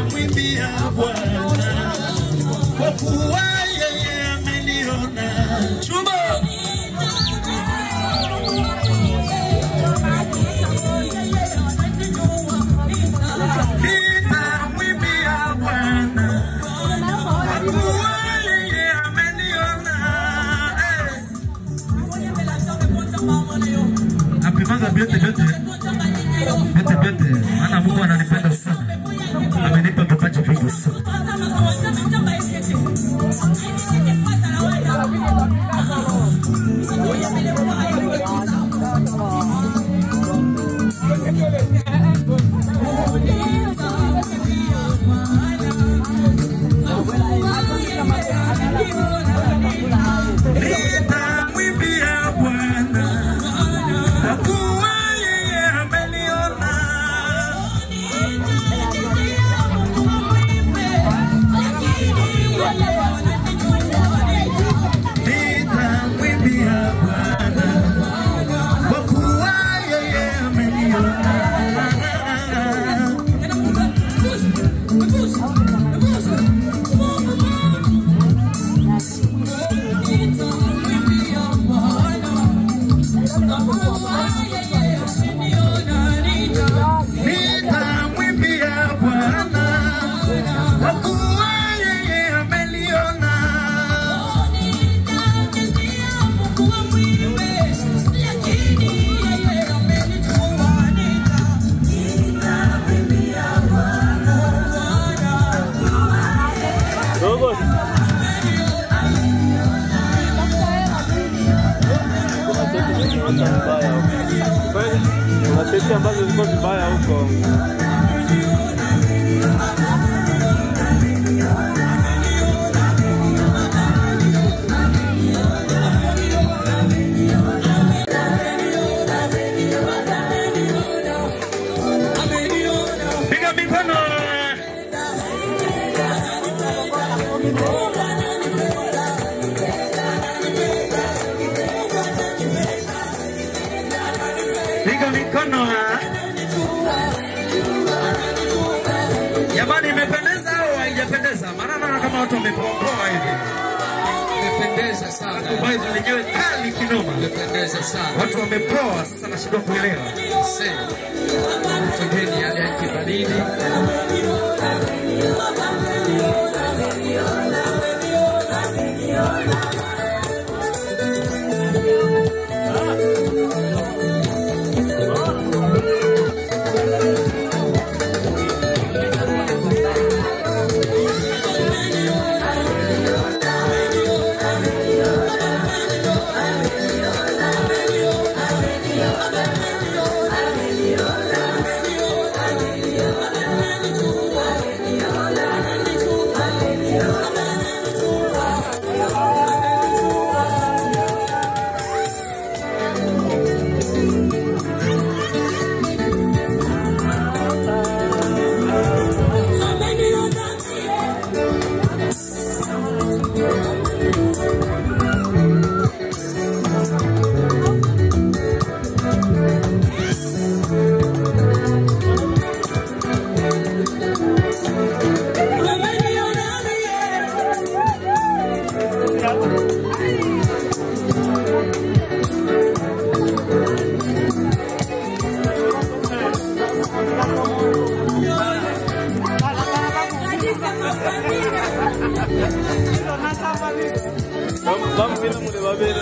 Nitamwimbia Bwana kwa kuwa yeye ameniona. Chuma nitamwimbia Bwana kwa kuwa yeye ameniona. Apimaza bete maana Mungu ananipenda sana, amenipa vipaji vingi sana. Nitamwimbia Bwana kwa kuwa yeye ameniona. Nitamwimbia Bwana kwa kuwa yeye ameniona. Nitamwimbia Bwana kwa kuwa yeye ameniona. Matete ambazo ziko vibaya huko. Piga mikono. Piga mikono. Jamani, imependeza au haijapendeza? Maana naona kama watu wamepoa hivi. Imependeza sana. Vibe lenyewe kali kinoma. Imependeza sana. Watu wamepoa, sasa nashindwa kuelewa. Sasa tugeni yale ya kibaridi. Vamos ver como le va a ver.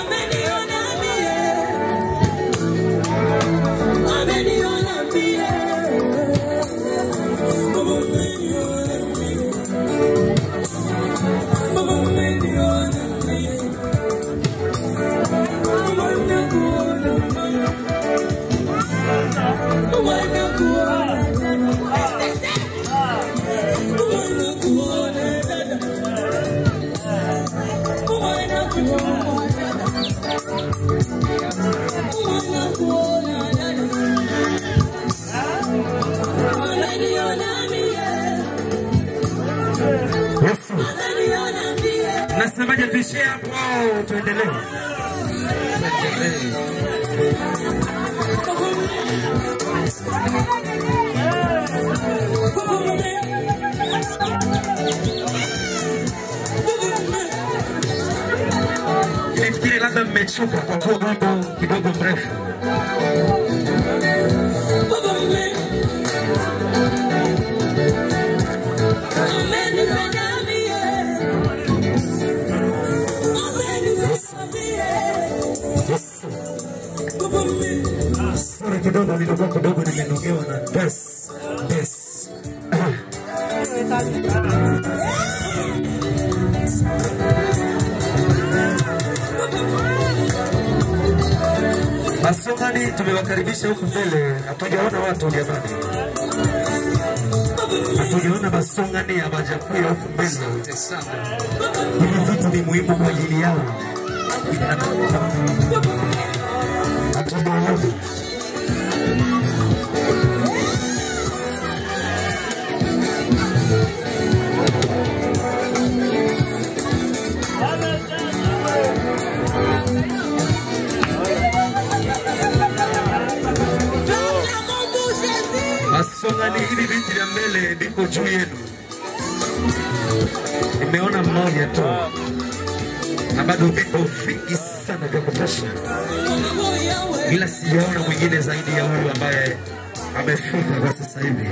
Nasemaje, tuishie hapo au tuendelee? nimechoka kwa kuwa wimbo kidogo mrefu. Sorry kidogo nilikuwa kidogo nimenogewa na Des. Basongani tumewakaribisha huku mbele, hatujaona watu jamani. Hatujaona Basongani hawajakuja huku mbele. Hivi vitu ni muhimu kwa ajili yao. Hatujaona. Basongani hivi viti vya mbele viko juu yenu. Nimeona mmoja tu. Na bado viko vingi sana vya kutosha. Ila sijaona mwingine zaidi ya huyu ambaye amefika kwa sasa hivi.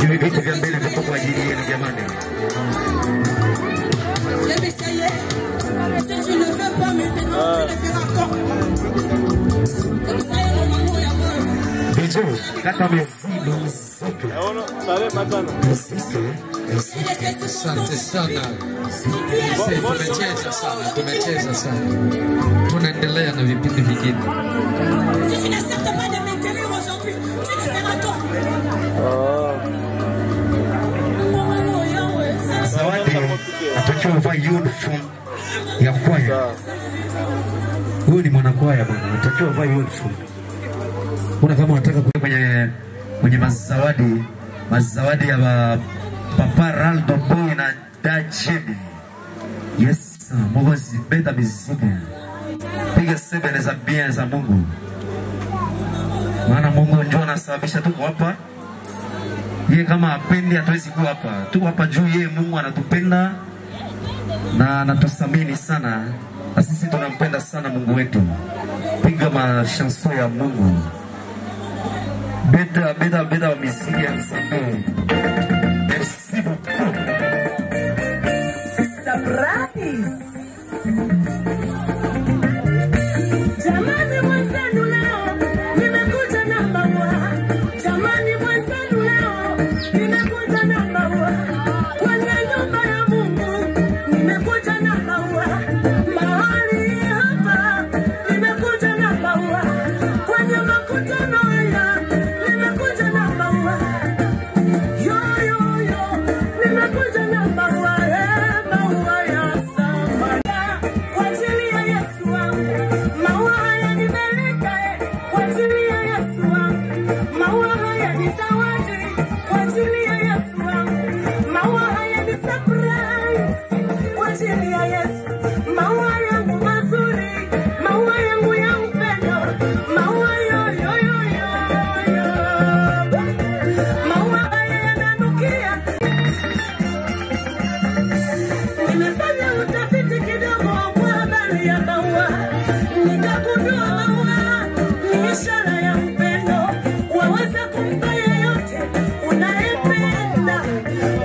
Hivi viti vya mbele viko kwa ajili yenu jamani. Bijo, kata mezido mzike. Asante sana. Tumecheza sana. Tunaendelea na vipindi vingine. Zawadi atakiwa uvaa uniform ya kwaya. Huyu ni mwanakwaya bwana, atakiwa uvaa uniform. Kuna kama unataka kwenye mazawadi ya Papa Raldo Boy na Dachibi. Yes, Mungu zibeta mizigo. Piga sebele za bien za Mungu. Maana Mungu ndio anasababisha tuko hapa. Yeye kama apendi hatuwezi kuwa hapa. Tuko hapa juu yeye Mungu anatupenda na anatusamini sana. Na sisi tunampenda sana Mungu wetu. Piga mashanso ya Mungu. Beta wa miziki ya Nsambe. Merci beaucoup. Surprise! Jamani mwenzenu leo, nimekuja na maua. Jamani mwenzenu leo, nimekuja na maua. Kwenye nyumba ya Mungu, nimekuja na maua. Mahali hapa, nimekuja na maua. Kwenye makutano haya, nimekuja na maua. Yo, nimekuja na maua. Maua ya samana. Kwa ajili ya Yesu wangu. Maua haya nimeleta kwa ajili ya Yesu wangu. Maua haya ni zawadi kwa ajili ya Yesu wangu. Maua haya ni surprise kwa ajili ya Yesu. Maua yangu mazuri, maua yangu ya upendo, maua maua haya yananukia. Nimefanya utafiti kidogo kwa habari ya maua. Nikagundua maua ni ishara ya upendo. Waweza kumpa yeyote unayependa.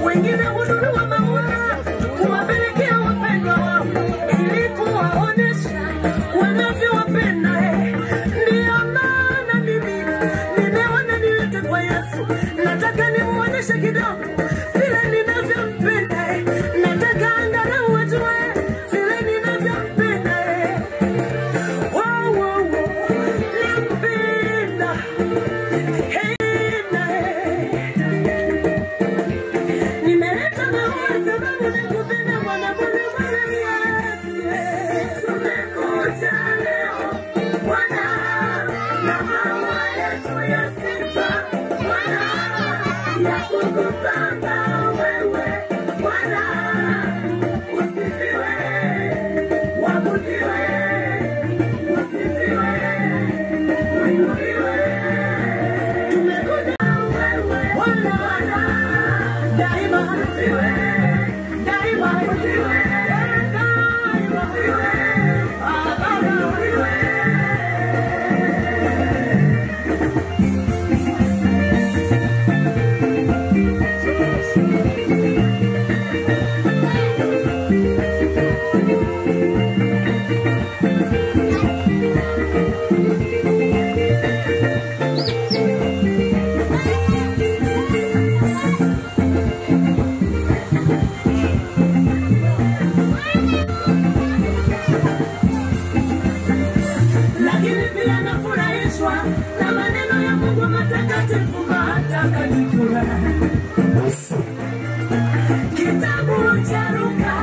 Wengine hununua maua kuwapelekea wapendwa wao ili kuwaonesha wanavyowapenda. Ndiyo maana mimi nimeona nilete kwa Yesu. Nataka nimuoneshe kidogo vile ninavyompenda. Nataka angalau wajue vile ninavyompenda. Nampenda. Nimeleta maua sababu nakupenda Bwana Mungu mwenye Yesu. Tumekuja leo Bwana na maua yetu ya sifa Bwana, ya kukupamba wewe Bwana. Usifiwe, uabudiwe, usifiwe, uinuliwe. Tumekuja wewe Bwana, daima usifiwe, daima uabudiwe, daima usifiwe. na maneno ya Mungu matakatifu matakatifu. Kitabu cha Luka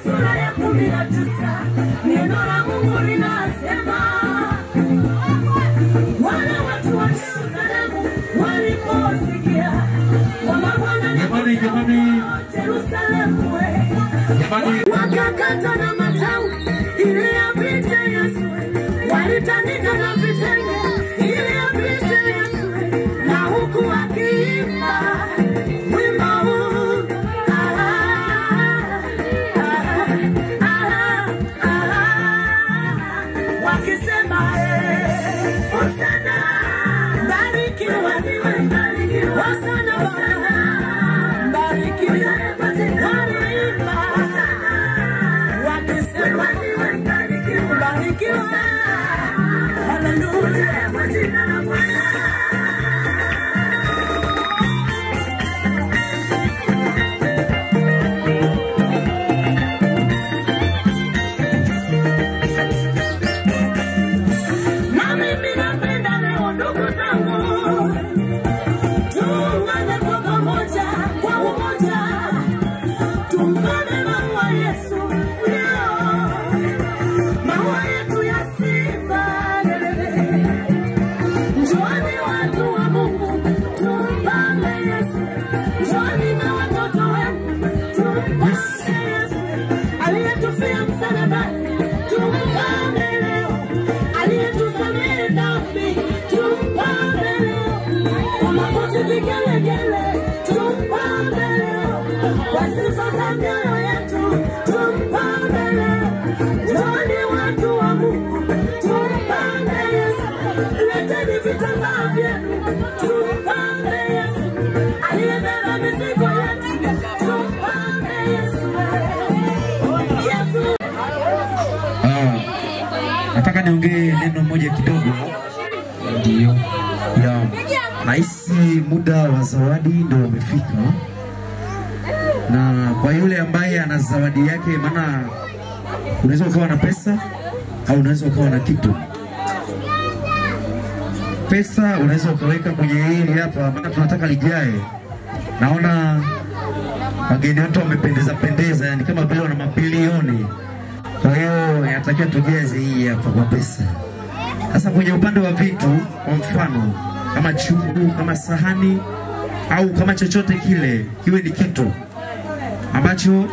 sura ya 19 neno la Mungu linasema wale watu wa Yerusalemu waliposikia kwamba Bwana ni Yerusalemu wakakata na matawi ili apite Yesu, walitandika na vitenge ili apite Yesu, na huku akiimba wimbo huu wakisema Hosana, barikiwa niwe, barikiwa Hosana, barikiwa wanaimba Hosana, wakisema niwe, barikiwa haleluya kwa jina la Bwana. Nataka niongee neno moja kidogo. Ndio. Ya. Nahisi muda wa zawadi ndio umefika. Na kwa yule ambaye ana zawadi yake, maana unaweza ukawa na pesa au unaweza ukawa na kitu. Pesa unaweza ukaweka kwenye hili hapa, maana tunataka lijae. Naona wageni wetu wamependeza, yani kama vile wana mabilioni. Kwa hiyo inatakiwa tujeze hii hapa kwa pesa. Sasa kwenye upande wa vitu, kwa mfano kama chungu, kama sahani au kama chochote kile, kiwe ni kitu ambacho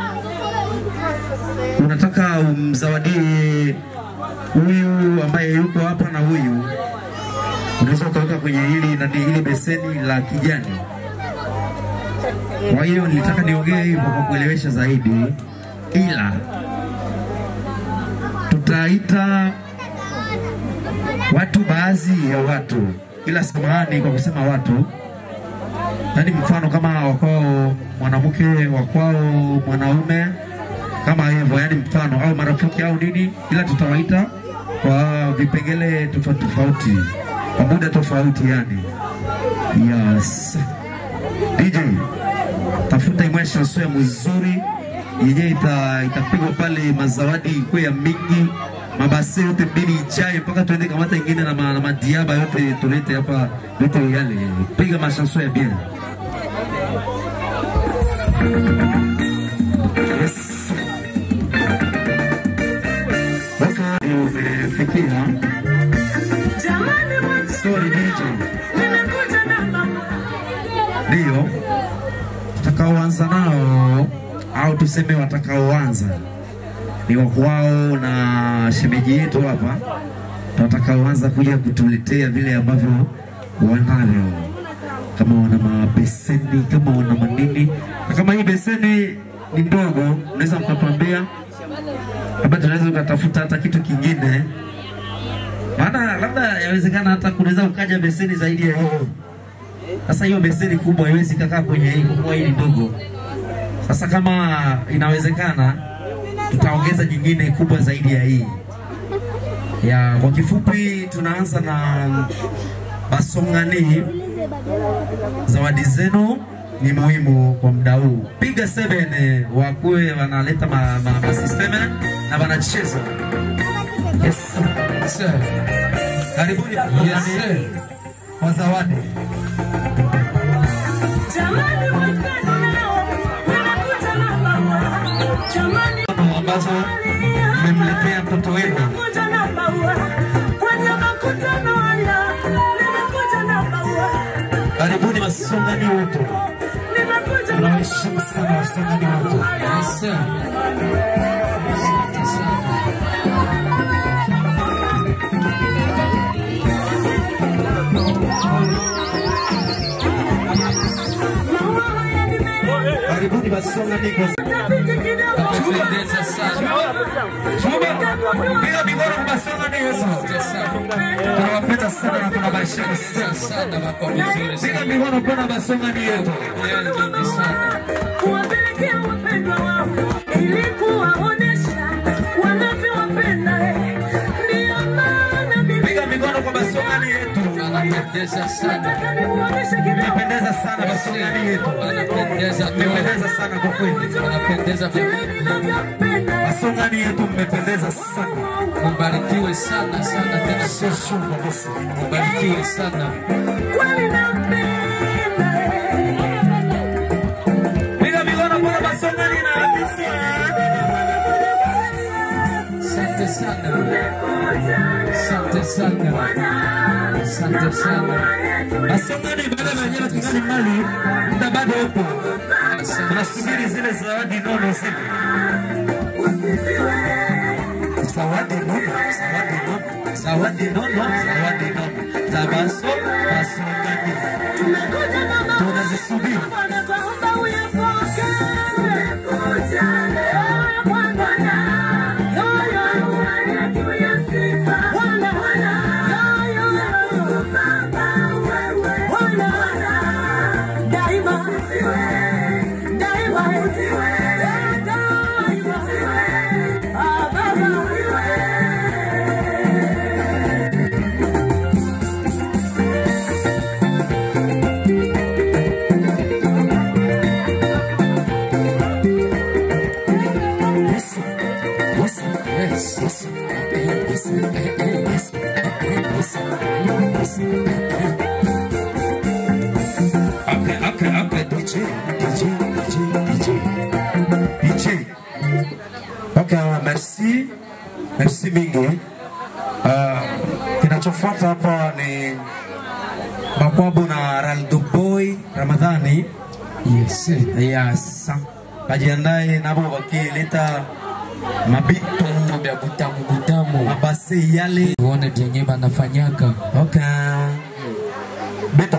unataka umzawadie huyu ambaye yuko hapa na huyu, unaweza kuweka kwenye hili beseni la kijani. Kwa hiyo nilitaka niongee hivyo kwa kuelewesha zaidi, ila tutaita watu, baadhi ya watu, ila samahani kwa kusema watu, yani mfano kama wakwao mwanamke, wakwao mwanaume, kama hivyo, yani mfano, au marafiki au nini, ila tutawaita kwa vipengele tofauti kwa muda tofauti yani. Yes. DJ, tafuta imwe chanson mzuri yenye itapigwa pale, mazawadi kwa ya mingi, mabase yote bili ichae mpaka tuende kamata ingine na madiaba yote tulete hapa yote yale. Piga machanson ya bien. Yes. Okay, umefikia. Sorry DJ. Ndio tutakaoanza nao, au tuseme watakaoanza ni wakwao na shemeji yetu hapa, tutakaoanza kuja kutuletea vile ambavyo wanavyo, kama wana mabeseni, kama wana manini. Na kama hii beseni ni ndogo, unaweza mkatuambia, labda tunaweza kutafuta hata kitu kingine, maana labda yawezekana hata kunaweza ukaja beseni zaidi ya hiyo. Sasa hiyo beseni kubwa haiwezi kukaa kwenye hii kwa hii ndogo. Sasa kama inawezekana, tutaongeza nyingine kubwa zaidi ya hii. Ya kwa kifupi tunaanza na basongani. Zawadi zenu ni muhimu kwa muda huu. Piga 7 wakuwe wanaleta ma system na wanacheza. Yes sir. Karibuni kwa zawadi. Jamani mwenzenu leo nimekuja na maua. Jamani ambazo mmemletea mtoto wenu. nimekuja na maua. Kwenye makutano haya nimekuja na maua. Karibuni Wasongani wote. Nimekuja na Tunawaheshimu sana Wasongani wote. Yes. Karibuni Wasongani kwa Tunapendeza sana. bila mikono kwa Wasongani wote. Tunawapenda sana na tunawaheshimu Sana wako vizuri sana. bila mikono kwa Wasongani wote. Nyingi sana. kuwapelekea wapendwa wao ili kuwaonesha wanavyowapenda. Ndio maana mimi Bila mikono kwa Wasongani wetu. Anapendeza sana. nataka nimuoneshe kidogo. Mmependeza sana Wasongani wetu. Anapendeza tu. Mmependeza sana kwa kweli. Anapendeza Vile ninavyopenda. Wasongani wetu mmependeza sana. Mbarikiwe sana sana tena. Sio shunga basi. Mbarikiwe sana. Kweli nampenda. Bila mikono kwa Wasongani na Hamisi. Asante sana. Asante sana. Asante sana. Wasongani baada ya majira tungali mali. Muda bado upo. Tunasubiri zile zawadi nono sasa. Zawadi nono, zawadi nono, zawadi nono, zawadi nono. Tabaso, Wasongani. Tumekuja na maua. Tunazisubiri. Bwana twaomba uyapoke. Tumekuja leo Bwana. Yoyo yetu ya sifa. Bwana. Yoyo Baba wewe. Bwana. Daima. Daima. Ah, Baba wewe. Merci mingi. Kinachofuata hapa ni Makwabu na Raldo Boy Ramadhani. Yes. Yes. Bajiandae nabo wakileta mabito vya butamu mabasi yale. uone vyenye banafanyaka. Okay. Beta.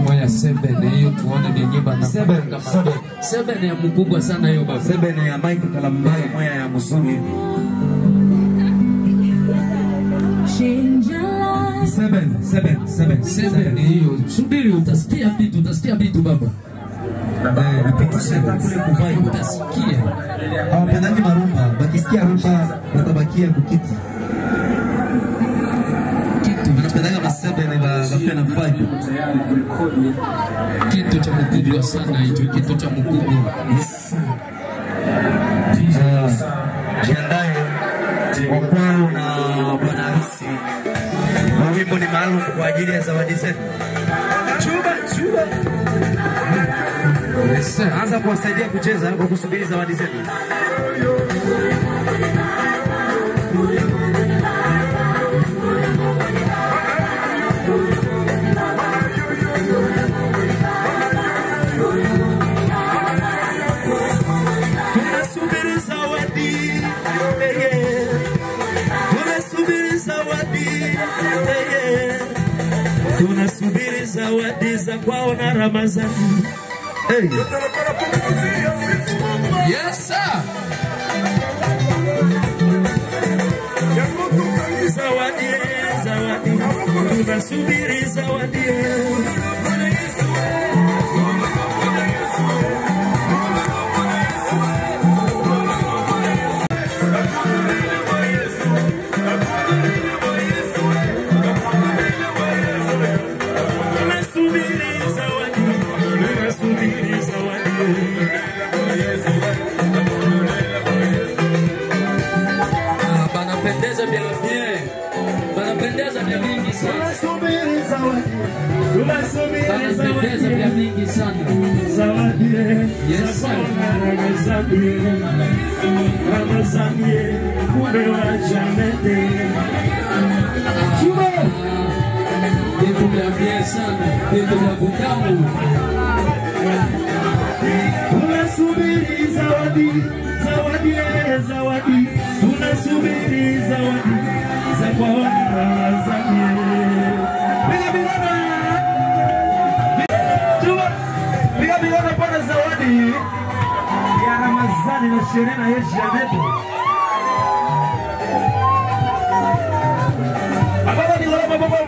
Moya sebene hiyo tuone vyenye banafanyaka. Sebene. Sebene ya mkubwa sana hiyo baba. Sebene ya Mike Kalambaye moya ya mzuri hivi. Seven. Sebene hiyo. Subiri utasikia vitu baba. Napitisha kule kuvai. Utasikia. Hawapendangi marumba, bakisikia rumba watabakia kukiti. Wanapendanga masebene bapena vibe. Kitu cha mkubwa sana hicho, kitu cha mkubwa. Yes. Jiandae kwa kwao na bwana harusi. Wimbo ni maalum kwa ajili ya zawadi zetu. Chuba. Yes. Anza kuwasaidia kucheza kwa kusubiri zawadi zetu. Tunasubiri zawadi. Tunasubiri zawadi. Tunasubiri zawadi za kwao na Ramadhani. Hey. Yes sir. Zawadi. Tunasubiri zawadi. Tunasubiri zawadi. Wanapendeza vya mingi sana. Yes sir. Vitu vya bien sana. Vitu vya butamu. Tunasubiri zawadi, zawadi, zawadi. Tunasubiri zawadi za kwa Ramadhani. Piga mikono pana zawadi ya Ramadhani na sherehe na Yesu Janeto. Ababa ni ngoma baba.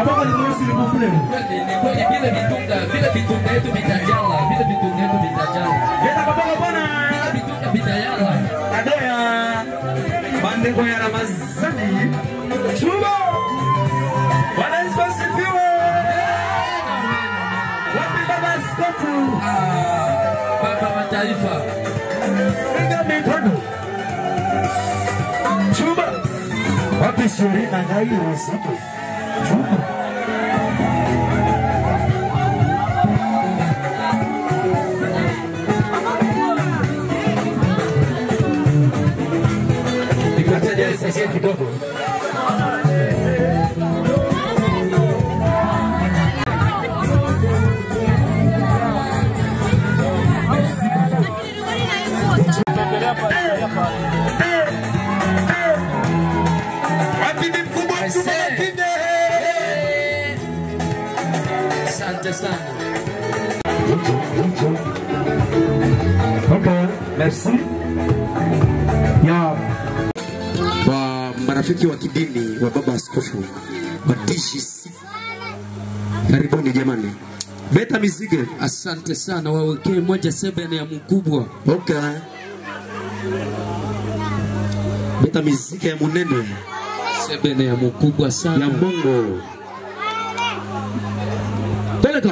Ababa ni ngoma sili kufule. Kweli bila vitunga yetu vitajala, bila vitunga yetu vitajala. Yenda baba bana. Bila vitunga vitajala. Adea bande kwa ya Ramadhani. Chuma. Bwana Yesu asifiwe. Wapi baba askofu? Baba wa taifa. Piga mikono. Chuma. Wapi sherehe na ngai usiku? Chuma. Nikatajia sasa kidogo. Asante sana. Okay, merci. Ya wa marafiki wa kidini wa baba askofu wa DGC. Karibuni jamani. Beta miziki. Asante sana, wawekee 17 ya mkubwa. Okay. Beta miziki ya munene. 7 ya mkubwa sana. Ya Mungu. Peleka.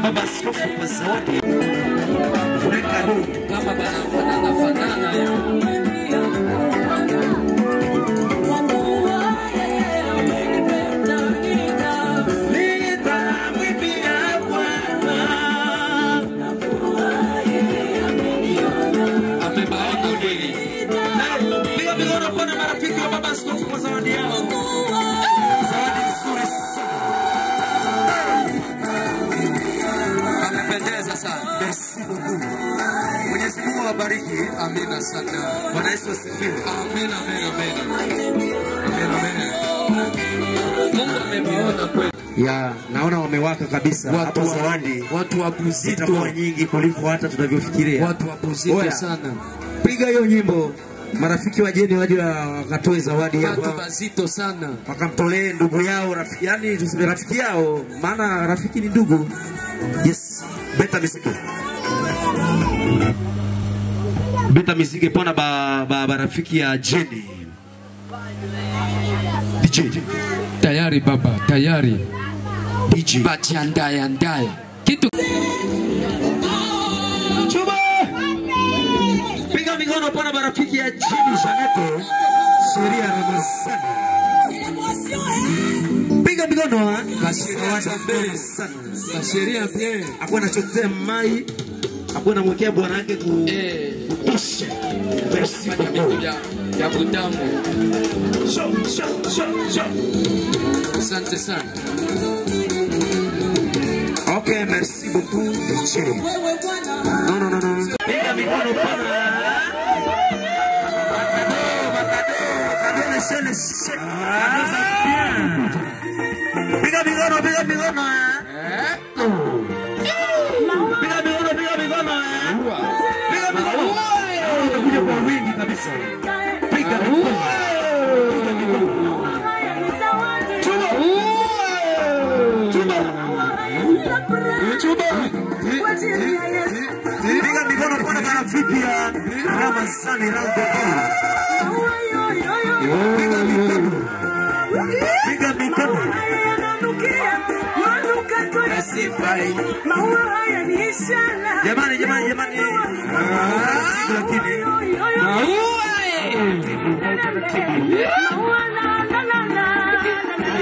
Baba askofu kwa zawadi. Fureka huu. Kama banana ya. Piga mikono kwa marafiki wa baba askofu kwa zawadi yao. Zawadi nzuri sana. Amependeza sana. Merci beaucoup. Mwenyezi Mungu awabariki. Amina sana. Bwana Yesu asifiwe. Amen, amen, amen. Amen, amen. Mungu ameviona kweli. Ya, naona wamewaka kabisa. Hapo zawadi. Watu wapuzito zitakuwa nyingi kuliko hata tunavyofikiria. Watu wapuzito sana. Piga hiyo nyimbo. Marafiki wageni waje wakatoe zawadi hapa. Watu bazito sana. Wakamtolee ndugu yao, rafiki, yani tuseme rafiki yao, maana rafiki ni ndugu. Yes. Beta miziki. Beta miziki pona ba rafiki ya Jenny. DJ. Tayari baba, tayari. DJ. Bajiandae ndaye. Kitu Chuba. Piga mikono pona ba rafiki ya Jenny Janeto. Sheria Ramadhani. Piga mikono ha. Kasheria bien. Hakuna chochote mai. Hakuna mwekea bwana yake kutusha. Merci beaucoup. Ya butamu. Show. Asante sana. Okay, merci beaucoup. Non. Piga mikono pana. Piga mikono. Piga mikono. Unakuja kwa wingi kabisa. Piga mikono. Chuma. Piga mikono kwa marafiki ya Ramazani Raldo. Piga mikono. Jamani.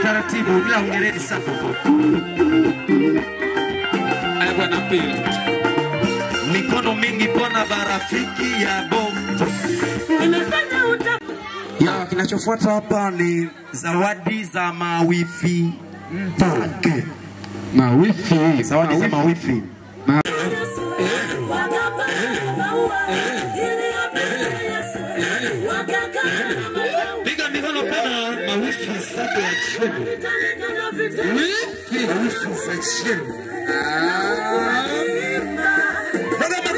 Taratibu bila ungereni sana. Alikuwa na mpira. Mikono mingi pona barafiki ya bombo. Ya kinachofuata hapa ni zawadi za mawifi. Pake. Mawifi. Zawadi za mawifi. Piga mikono pena mawifi safi ya chini. Mawifi za chini.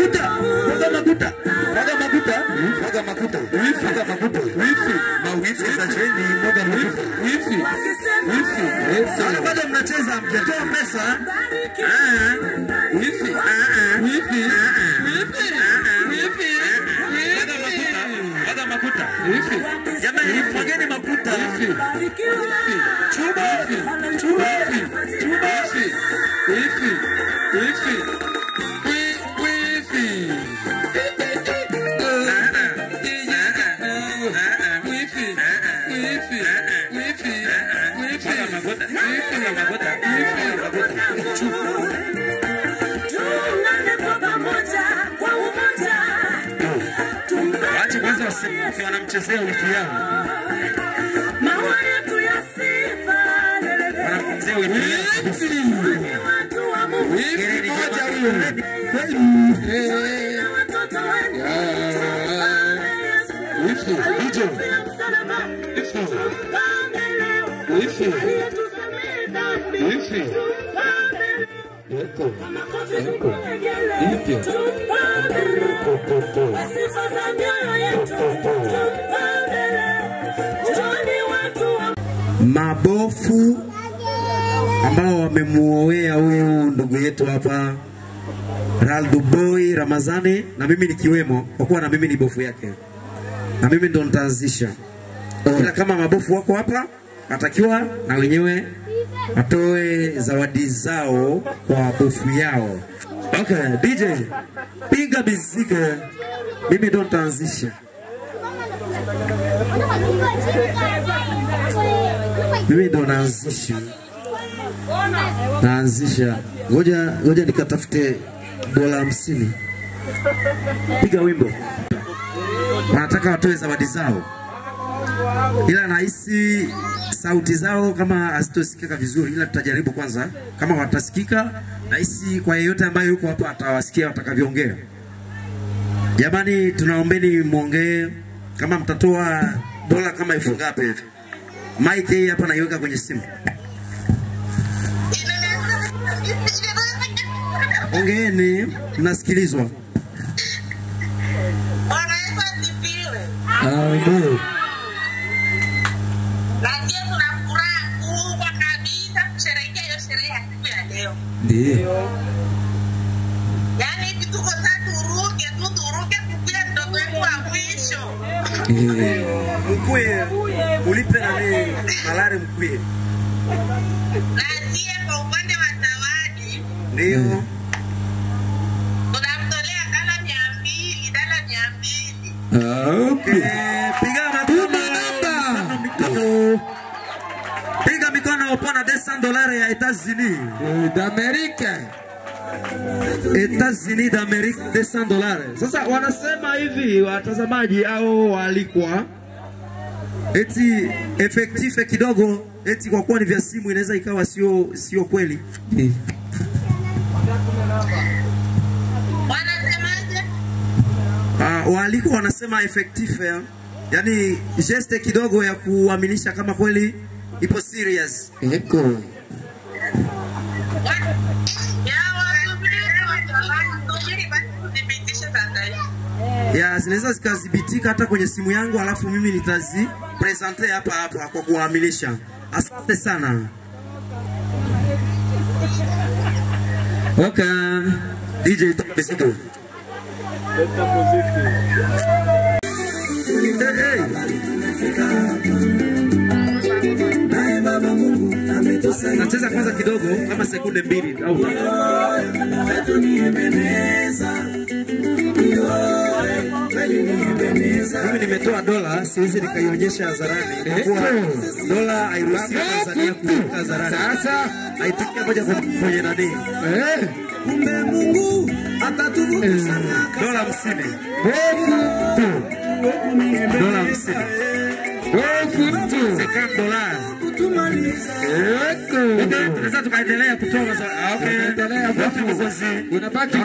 Waga makuta. Wifi. Mawifi za chini. Waga makuta. Wifi. Sasa bado mnacheza mjatoa pesa. Wifi. Waga makuta. Jamani, fageni makuta. Chuba. Wacha kwanza wasifu wanamchezea wiki yao. Wanamchezea wiki mabofu ambao wamemuoea huyu ndugu yetu hapa Raldo Boy Ramazani, na mimi nikiwemo, kwa kuwa na mimi ni bofu yake, na mimi ndo nitaanzisha. Ila kama mabofu wako hapa, atakiwa na wenyewe atoe zawadi zao kwa bofu yao. Okay, DJ, piga muziki. Mimi ndo nitaanzisha. Mimi ndo naanzisha. Ngoja nikatafute $50. Piga wimbo. Wanataka watoe zawadi zao. Ila nahisi sauti zao kama hazitosikika vizuri, ila tutajaribu kwanza. Kama watasikika, nahisi kwa yeyote ambaye yuko hapa atawasikia watakavyoongea. Jamani, tunaombeni muongee. Kama mtatoa dola kama elfu ngapi hivi. Mike hii hapa naiweka kwenye simu. Ongeeni, nasikilizwa. Amen. Ndio. Yaani tuko turuke kupia ndogo wetu wa mwisho. Mkwe, ulipe na nini? Malari mkwe. Nazie kwa upande wa zawadi. Ndio. Tunamtolea kala 200, dala 200. Okay. Piga makono. Piga mikono upona $200 ya États-Unis d'Amérique. États-Unis d'Amérique, $200. Sasa wanasema hivi watazamaji au walikwa, eti effective kidogo, eti kwa kuwa ni vya simu inaweza ikawa sio kweli. Wanasemaje? Waliko wanasema effective, yani geste kidogo ya kuaminisha kama kweli ipo serious. Eko. Ya zinaweza zikazibitika hata kwenye simu yangu, alafu mimi nitazi presente hapa kwa kuaminisha. Asante sana. Okay. DJ Pesito. Leta muziki. Nacheza kwanza kidogo kama sekunde 2 au 3. Mimi nimetoa dola, siwezi nikaionyesha hadharani. Dola hairuhusiwi Tanzania kuweka hadharani. Sasa haitakia moja kwenye nani? Kumbe Mungu atatuvusha dola 50. Dola 50. $50 tunaweza tukaendelea kutoa unabaki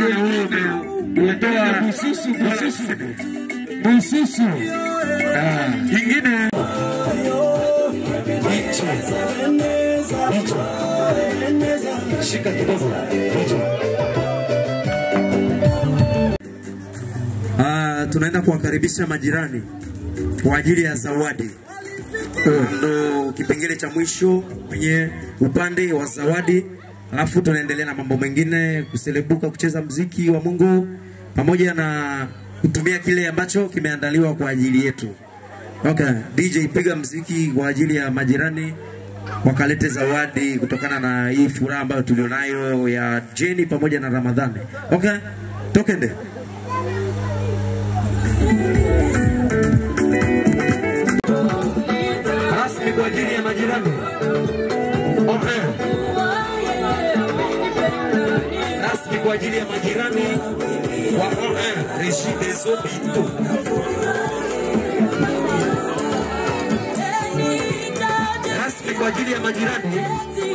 umetoa bususu ingine shika kidogo. Tunaenda kuwakaribisha majirani kwa ajili ya zawadi. Ndo kipengele cha mwisho kwenye upande wa zawadi. Alafu tunaendelea na mambo mengine, kuselebuka, kucheza muziki wa Mungu pamoja na kutumia kile ambacho kimeandaliwa kwa ajili yetu. Okay, DJ piga muziki kwa ajili ya majirani wakalete zawadi kutokana na hii furaha ambayo tulionayo ya Jenny pamoja na Ramadhani. Okay, tokende. Rasmi kwa ajili ya majirani. Okay. Rasmi kwa ajili ya majirani wa Régis Zobito. Rasmi kwa ajili ya majirani.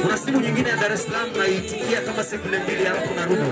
Kuna simu nyingine ya Dar es Salaam naitikia kama sekunde 2 alafu narudi.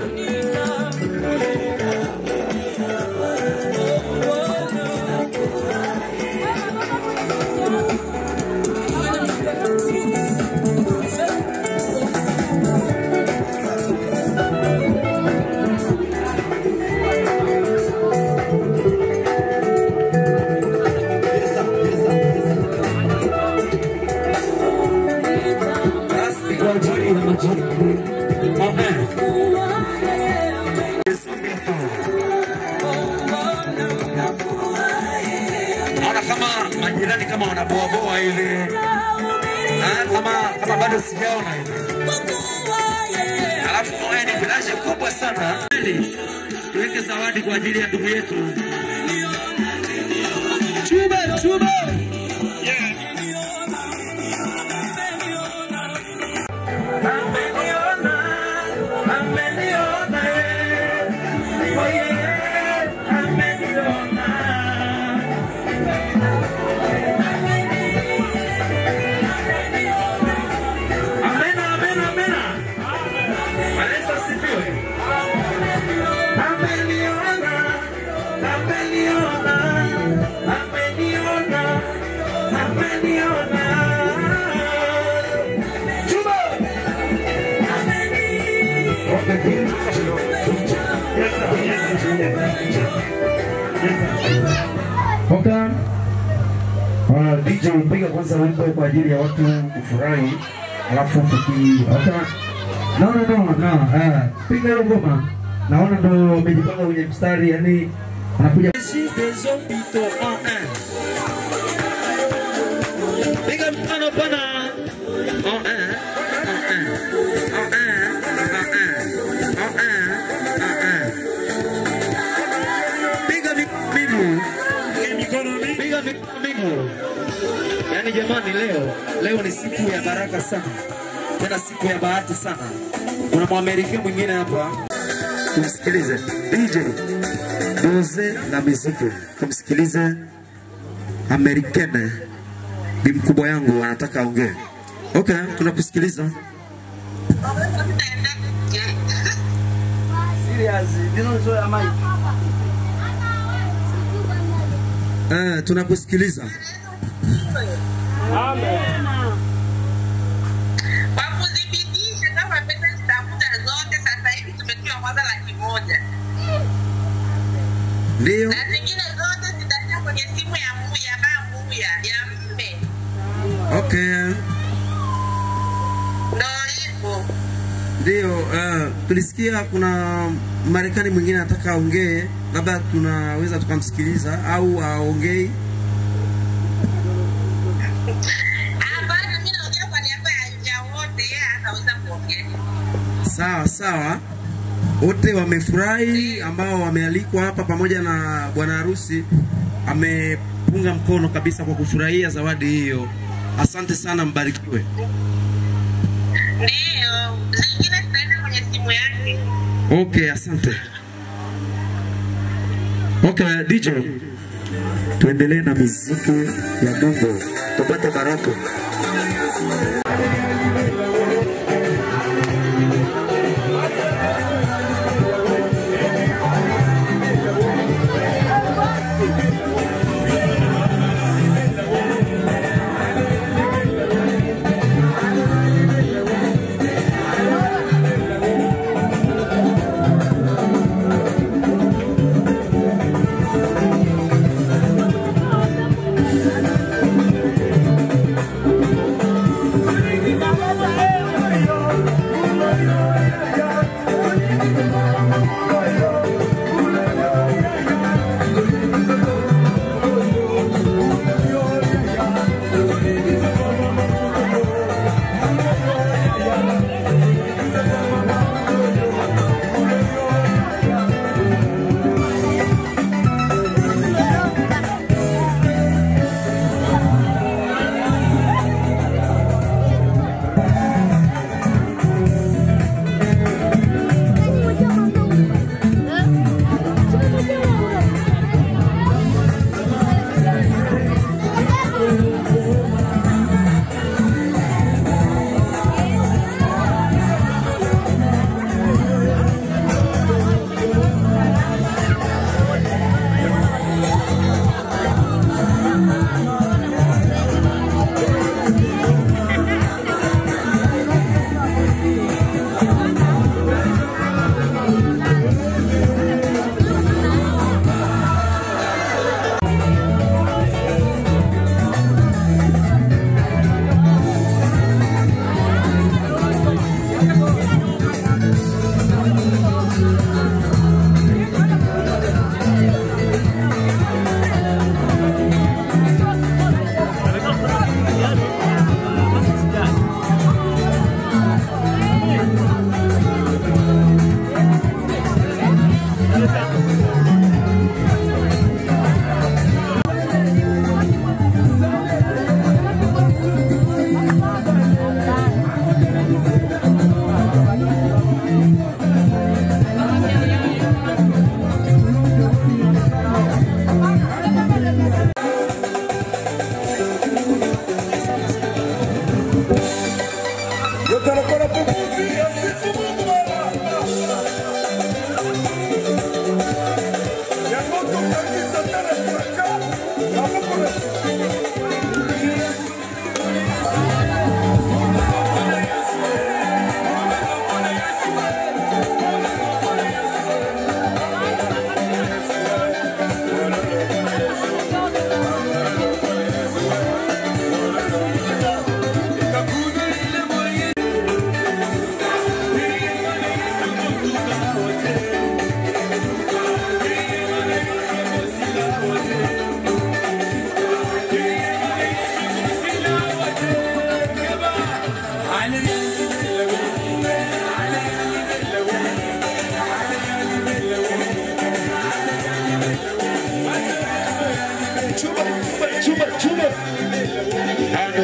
Majirani kama wanaboaboa ile kama bado sijaona ile. Alafu ni flash kubwa sana. Tuweke zawadi kwa ajili ya ndugu yetu. Chuba. DJ piga kwanza wimbo kwa ajili ya watu kufurahi, alafu piga hiyo ngoma. Naona ndo umejipanga kwenye mstari, yani anakuja piga mfano pana yani jamani, leo ni siku ya baraka sana, tena siku ya bahati sana. Kuna Mwamerika mwingine hapa, tumsikilize DJ Doze na muziki, tumsikilize. Amerikane ni mkubwa yangu, anataka aongee. Okay, tunakusikiliza. Tunakusikiliza. Amen. Kwa kudhibitisha kama pesa zitakuja zote, sasa hivi tumetiwa kwanza $100,000. Ndio. Na zingine zote zitakuja kwenye simu ya babu ya mme. Okay. Ndio hivyo. Ndio. tulisikia kuna Marekani mwingine anataka aongee, labda tunaweza tukamsikiliza au aongee. Bado mimi naongea kwa niaba ya wote, yeye ataweza kuongea. Sawa. Wote wamefurahi ambao wamealikwa hapa pamoja na bwana harusi amepunga mkono kabisa kwa kufurahia zawadi hiyo. Asante sana, mbarikiwe. Ndio, zingine zitaenda kwenye simu yake. Okay, asante. Okay, DJ. Tuendelee na muziki ya Mungu. Tupate baraka.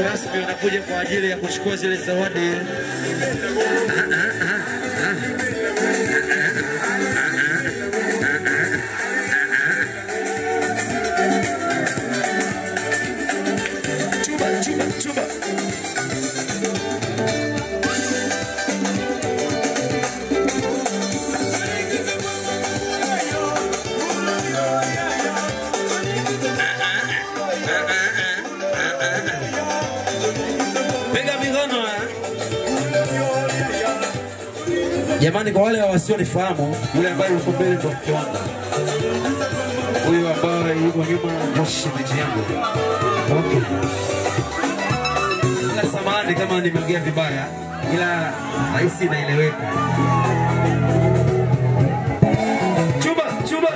Rasmi wanakuja kwa ajili ya kuchukua zile zawadi. Chuba. Jamani, kwa wale wasionifahamu, yule ambaye yuko mbele ndo mke wangu. Huyu ambaye yuko nyuma ndo shemeji yangu. Okay. Samahani kama nimeongea vibaya. ila haisi inaeleweka. Chuba, chuba.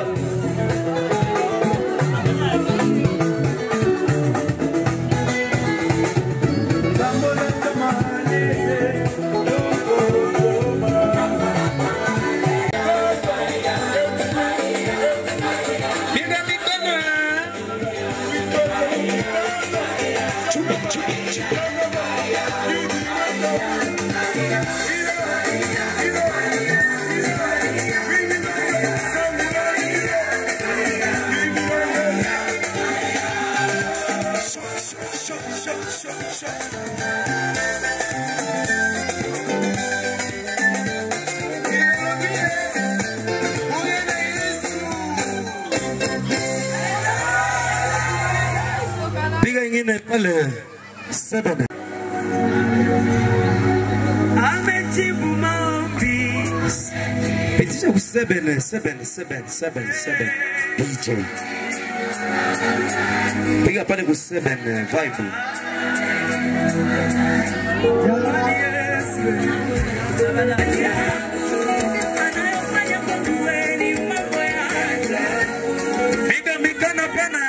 Piga ingine pale 7. Amejibu maombi. Pitisha ku 7 DJ. Piga pale ku 7 vibe. Piga mikana pana.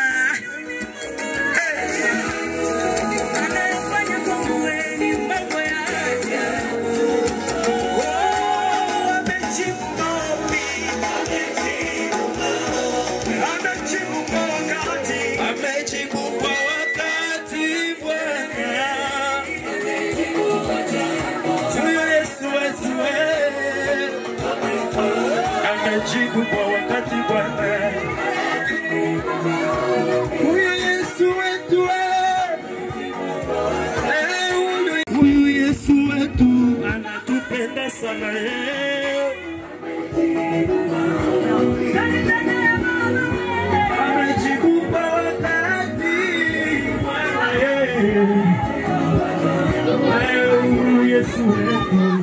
Jibu kwa wakati Bwana. Huyu Yesu wetu, huyu Yesu wetu anatupenda sana. Anajibu kwa wakati Bwana. Huyu Yesu wetu.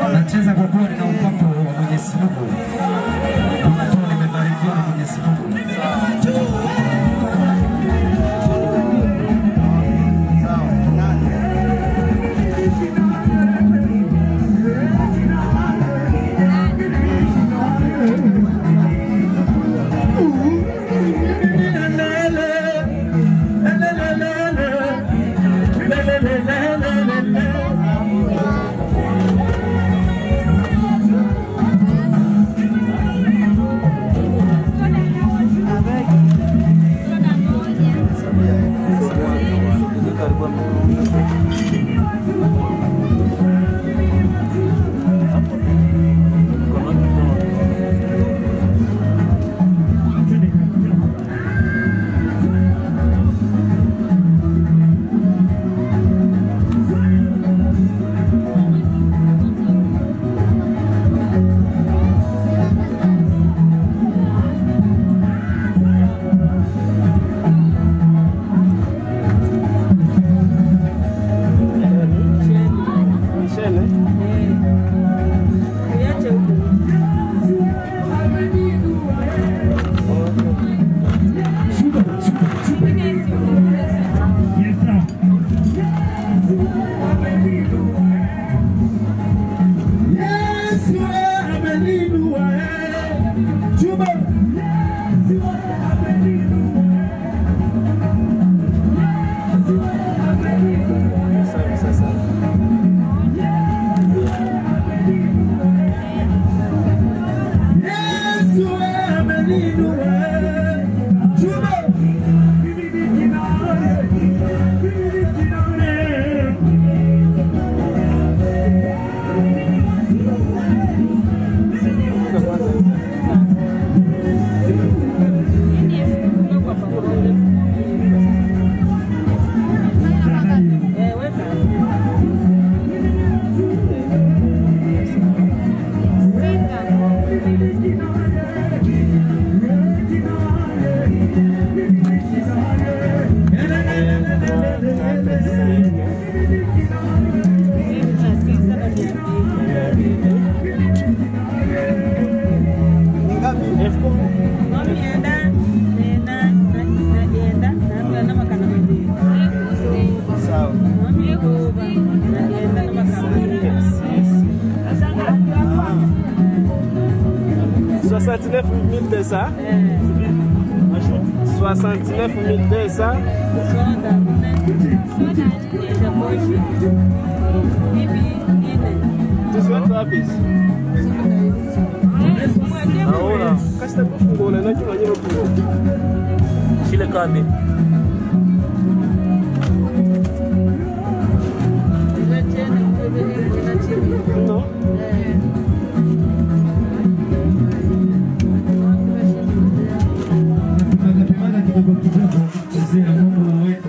Anacheza kwa kuwa na upako wa Mwenyezi Mungu. Nimebarikiwa na Mwenyezi Mungu. 69 200. 69 200. Desconto rápido. Ahora, casta kufungula na kitu nyingi kufungula. Shile kadi. No. Akapimana kidogo kidogo kuchezea Mungu wetu.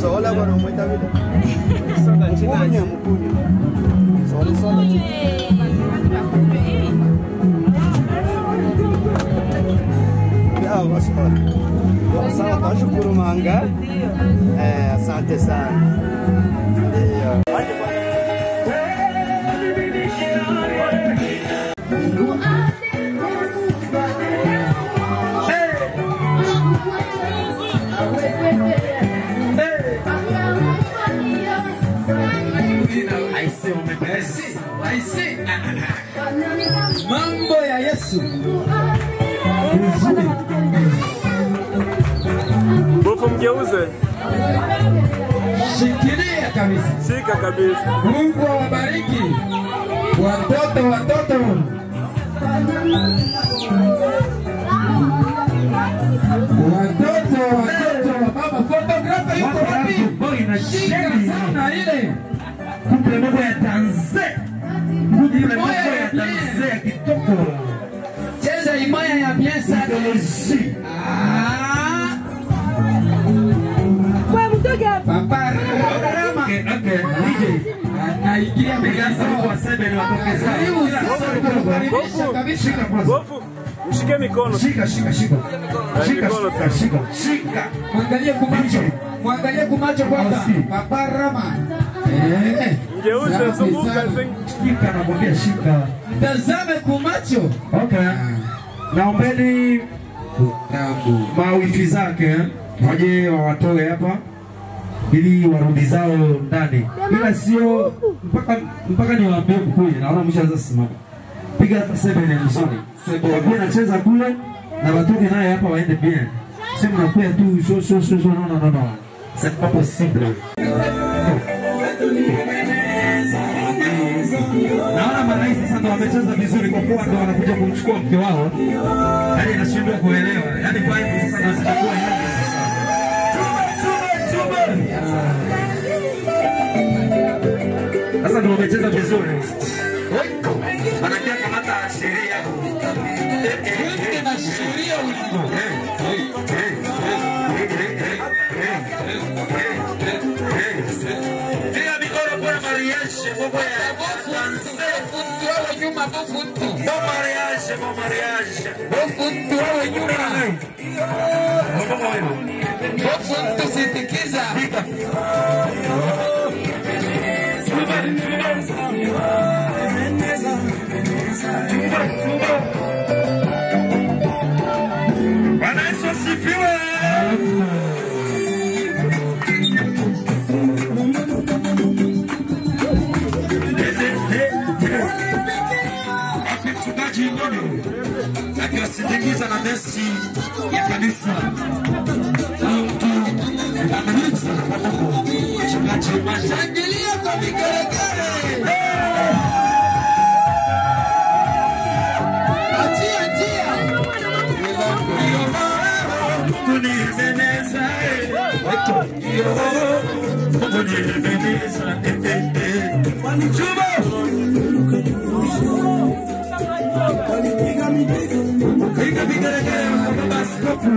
Sola bwana mwita vile. Sola nchini mkunyu. Sola. Sawa, tashukuru manga. Asante sana. Ndio. Mambo ya Yesu. Bofu mgeuze. Shikilia kabisa. Shika kabisa. Mungu awabariki. Watoto. Baba photographer yuko wapi? Shika sana ile. Kumbe mambo ya Tanzania. Kumbe mambo ya Tanzania kitoko. Cheza imaya ya bien sana. Kwa mtoka. Papa Rama. Okay. Anaigia Meganza kwa sebe ni watoke sana. Bofu, mshike mikono. Shika. Mwangalie kumacho kwanza. Papa Rama. Mgeuze zunguka. Shika nakwambia shika. Tazame kumacho. Okay. Naombeni mawifi zake waje wawatoe hapa ili warudi zao ndani. Ila sio mpaka niwaambie mkuje. Naona mshaanza simama. Piga sebe ni mzuri. Sebe anacheza kule na watoke naye hapa waende bien. Sema nakuya tu no. C'est pas possible. Naona marais sasa ndo wamecheza vizuri kwa kuwa ndo wanakuja kumchukua mke wao. Hadi nashindwa kuelewa. Yaani vibe sasa ndo zitakuwa hivi sasa. Sasa ndo wamecheza vizuri. Anakia kamata sheria. Na sheria uliko. Tira mikono kwa mariage, mambo ya nyuma bofuntu. Bon mariage. Bofuntu wewe nyuma. Bofuntu sitikiza. Bwana Yesu asifiwe. Mchungaji Ngono akiwasindikiza na mesi ya kanisa. Mchungaji Shangilia kwa vigelegele. Achia. Kunibeneza. Piga vigelegele kwa baskofu.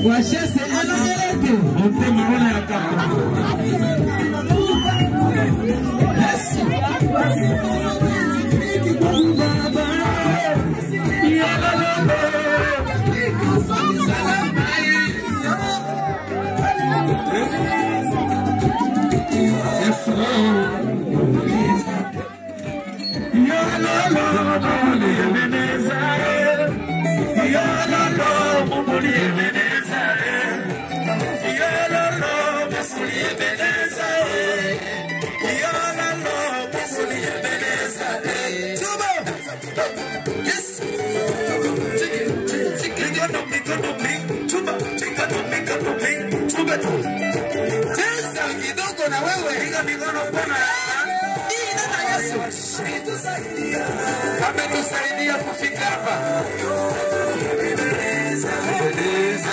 Washese anamelete. Ontema ona ya kaka. Yesu. Ametusaidia kufika hapa.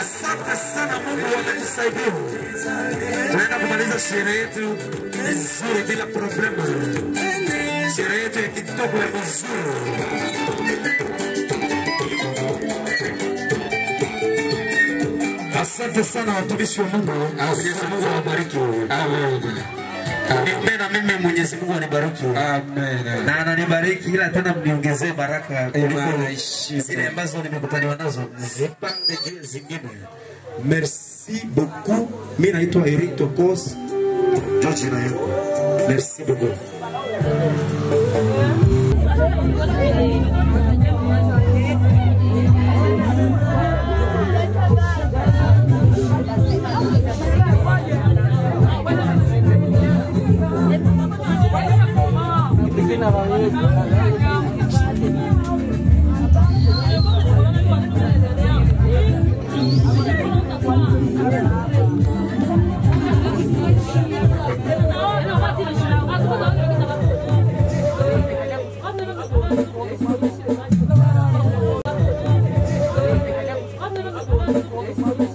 Asante sana, Mungu ametusaidia. Tunaenda kumaliza sherehe yetu nzuri bila problema. Sherehe yetu ya kitoko ya mzuri. Asante sana watumishi wa Mungu. Mwenyezi Mungu awabariki. Amen. Na mimi Mwenyezi Mungu anibariki. Amen. Na ananibariki ila tena mniongezee baraka zile ambazo nimekutaniwa nazo. Zipande juu zingine. Merci beaucoup. Mimi naitwa Eric Tokos. George na yako. Merci beaucoup. Thank you.